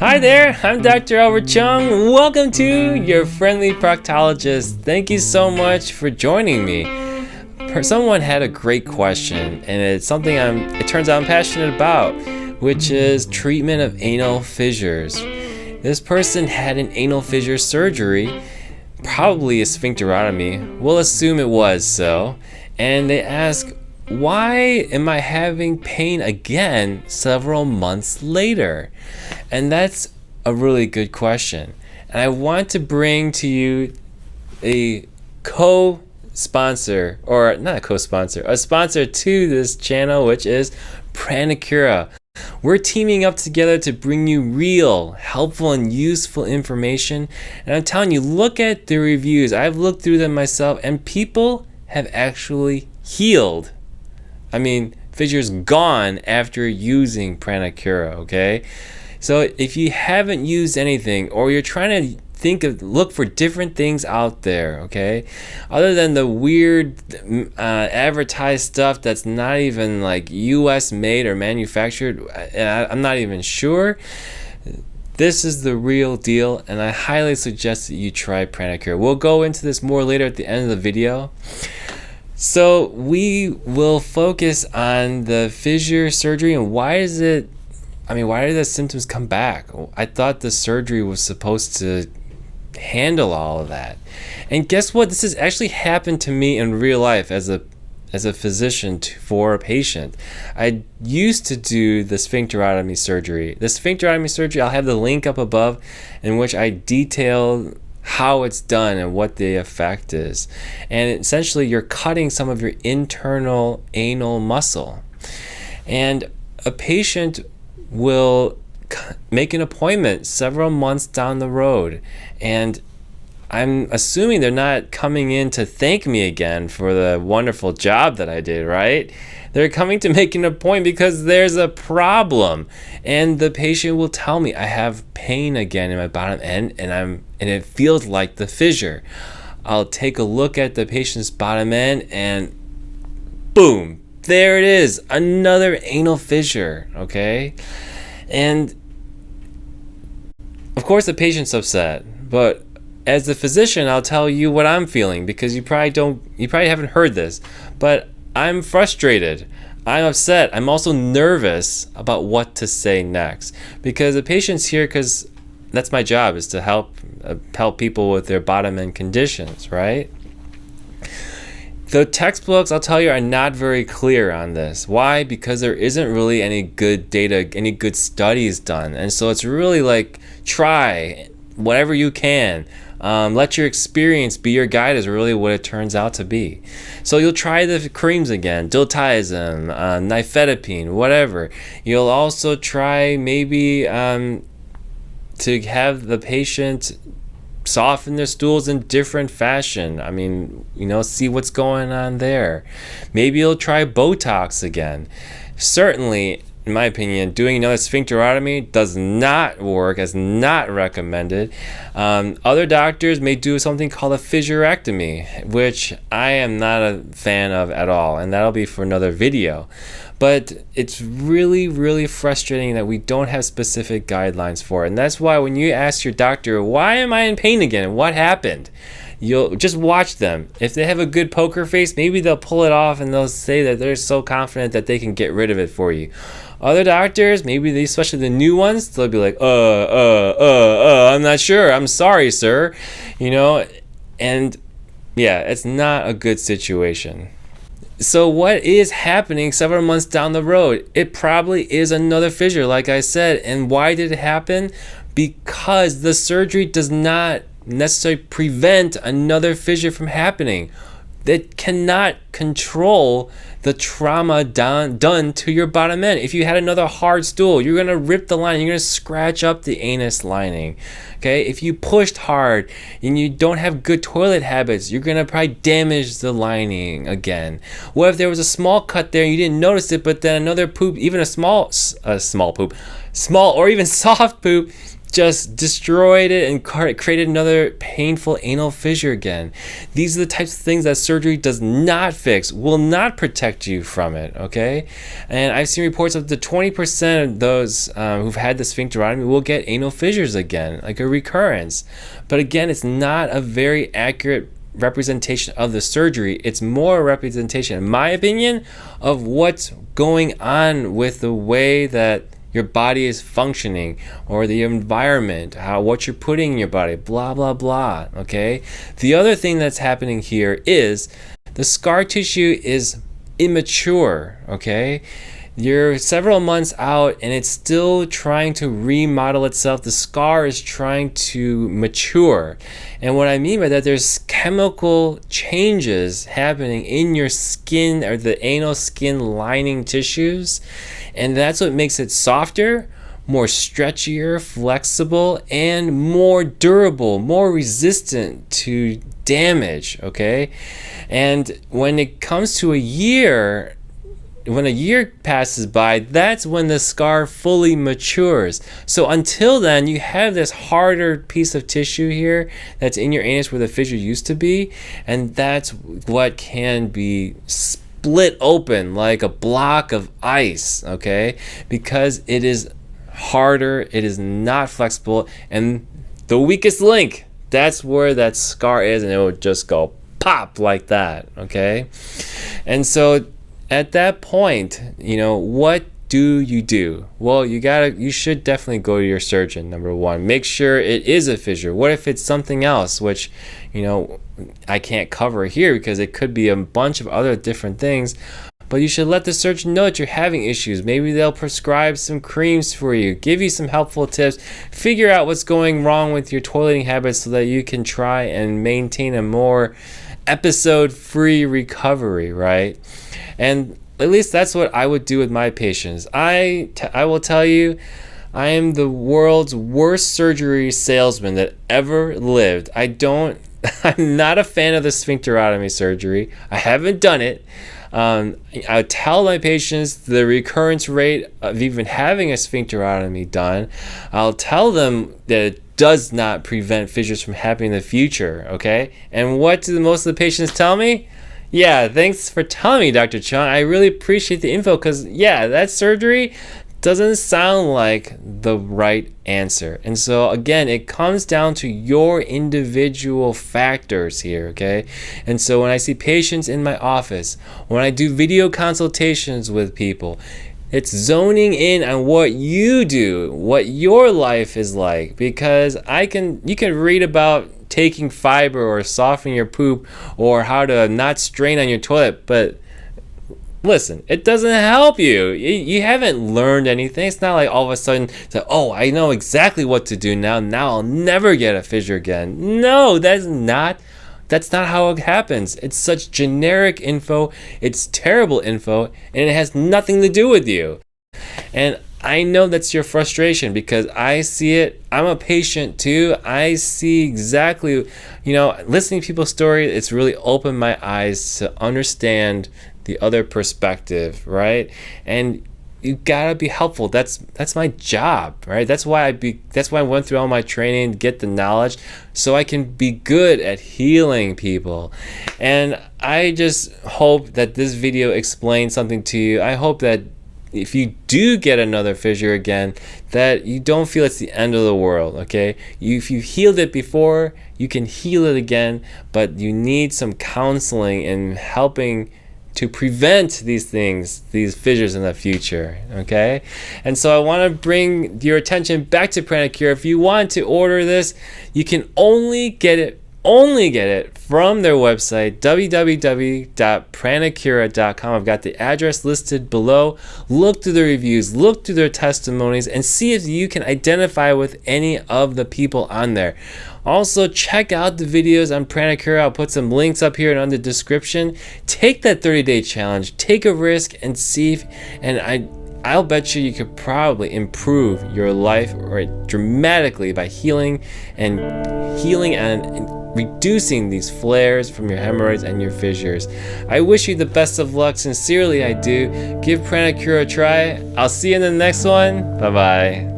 Hi there, I'm Dr. Chung. Welcome to your friendly proctologist. Thank you so much for joining me. Someone had a great question, and it's something it turns out I'm passionate about, which is treatment of anal fissures. This person had an anal fissure surgery, probably a sphincterotomy. We'll assume it was so. And they ask, why am I having pain again several months later? And that's a really good question. And I want to bring to you a co-sponsor, or not a co-sponsor, a sponsor to this channel, which is Pranicura. We're teaming up together to bring you real, helpful, and useful information. And I'm telling you, look at the reviews. I've looked through them myself, and people have actually healed. I mean, fissures gone after using Pranicura, okay? So if you haven't used anything, or you're trying to look for different things out there, okay? Other than the weird advertised stuff that's not even like US made or manufactured, I'm not even sure. This is the real deal, and I highly suggest that you try Pranicura. We'll go into this more later at the end of the video. So we will focus on the fissure surgery and why did the symptoms come back? I thought the surgery was supposed to handle all of that. And guess what? This has actually happened to me in real life as a physician for a patient. I used to do the sphincterotomy surgery. The sphincterotomy surgery, I'll have the link up above, in which I detail how it's done and what the effect is. And essentially you're cutting some of your internal anal muscle. And a patient will make an appointment several months down the road, and I'm assuming they're not coming in to thank me again for the wonderful job that I did, right? They're coming to make an appointment because there's a problem, and the patient will tell me, I have pain again in my bottom end, and it feels like the fissure. I'll take a look at the patient's bottom end, and boom, there it is, another anal fissure, okay? And of course the patient's upset, but as the physician, I'll tell you what I'm feeling, because you probably haven't heard this, but I'm frustrated. I'm upset. I'm also nervous about what to say next, because the patient's here because that's my job, is to help people with their bottom end conditions, right? The textbooks, I'll tell you, are not very clear on this. Why? Because there isn't really any good data, any good studies done. And so it's really like, try whatever you can. Let your experience be your guide is really what it turns out to be. So you'll try the creams again, diltiazem, nifedipine, whatever. You'll also try maybe to have the patient soften their stools in different fashion. I mean, see what's going on there. Maybe you'll try Botox again. Certainly, in my opinion, doing another sphincterotomy does not work, is not recommended. Other doctors may do something called a fissurectomy, which I am not a fan of at all, and that'll be for another video. But it's really, really frustrating that we don't have specific guidelines for it. And that's why when you ask your doctor, why am I in pain again? What happened? You'll just watch them. If they have a good poker face, maybe they'll pull it off and they'll say that they're so confident that they can get rid of it for you. Other doctors, maybe especially the new ones, they'll be like, I'm not sure. I'm sorry, sir. And yeah, it's not a good situation. So what is happening several months down the road? It probably is another fissure, like I said. And why did it happen? Because the surgery does not necessarily prevent another fissure from happening. It cannot control the trauma done to your bottom end. If you had another hard stool, you're going to rip the lining. You're going to scratch up the anus lining. Okay? If you pushed hard and you don't have good toilet habits, you're going to probably damage the lining again. What if there was a small cut there and you didn't notice it, but then another poop, even a small poop, small or even soft poop, just destroyed it and created another painful anal fissure again. These are the types of things that surgery does not fix, will not protect you from it, okay? And I've seen reports of the 20% of those who've had the sphincterotomy will get anal fissures again, like a recurrence. But again, it's not a very accurate representation of the surgery. It's more a representation, in my opinion, of what's going on with the way that your body is functioning, or the environment, what you're putting in your body, blah blah blah. Okay, the other thing that's happening here is the scar tissue is immature. Okay, you're several months out and it's still trying to remodel itself. The scar is trying to mature. And what I mean by that, there's chemical changes happening in your skin, or the anal skin lining tissues. And that's what makes it softer, more stretchier, flexible, and more durable, more resistant to damage, okay? And when it comes to a year passes by, that's when the scar fully matures. So until then, you have this harder piece of tissue here that's in your anus where the fissure used to be, and that's what can be split open like a block of ice, okay? Because it is harder, it is not flexible, and the weakest link, that's where that scar is, and it will just go pop like that, okay? And so at that point, what do you do? Well, you should definitely go to your surgeon. Number one, make sure it is a fissure. What if it's something else, which I can't cover here because it could be a bunch of other different things. But you should let the surgeon know that you're having issues. Maybe they'll prescribe some creams for you, give you some helpful tips, figure out what's going wrong with your toileting habits so that you can try and maintain a more episode-free recovery, right? And at least that's what I would do with my patients. I will tell you, I am the world's worst surgery salesman that ever lived. I'm not a fan of the sphincterotomy surgery. I haven't done it. I tell my patients the recurrence rate of even having a sphincterotomy done. I'll tell them that it does not prevent fissures from happening in the future, okay? And what do most of the patients tell me? Yeah, thanks for telling me, Dr. Chung. I really appreciate the info because, that surgery doesn't sound like the right answer. And so, again, it comes down to your individual factors here, okay? And so when I see patients in my office, when I do video consultations with people, it's zoning in on what you do, what your life is like, because you can read about taking fiber or softening your poop or how to not strain on your toilet, but listen, it doesn't help you. You haven't learned anything. It's not like all of a sudden, I know exactly what to do now. Now I'll never get a fissure again. No, that's not how it happens. It's such generic info. It's terrible info, and it has nothing to do with you. And I know that's your frustration because I see it. I'm a patient too. I see exactly, listening to people's stories, it's really opened my eyes to understand the other perspective, right? And you gotta be helpful. That's my job, right? That's why I went through all my training, get the knowledge, so I can be good at healing people. And I just hope that this video explains something to you. I hope that if you do get another fissure again, that you don't feel it's the end of the world, okay? If you healed it before, you can heal it again, but you need some counseling and helping to prevent these fissures in the future, okay? And so I want to bring your attention back to Pranicura. If you want to order this, you can only get it from their website, www.pranicura.com. I've got the address listed below. Look through the reviews, look through their testimonies, and see if you can identify with any of the people on there. Also, check out the videos on Pranicura. I'll put some links up here and on the description. Take that 30-day challenge, take a risk, and see I'll bet you could probably improve your life dramatically by healing and reducing these flares from your hemorrhoids and your fissures. I wish you the best of luck. Sincerely, I do. Give Pranicura a try. I'll see you in the next one. Bye-bye.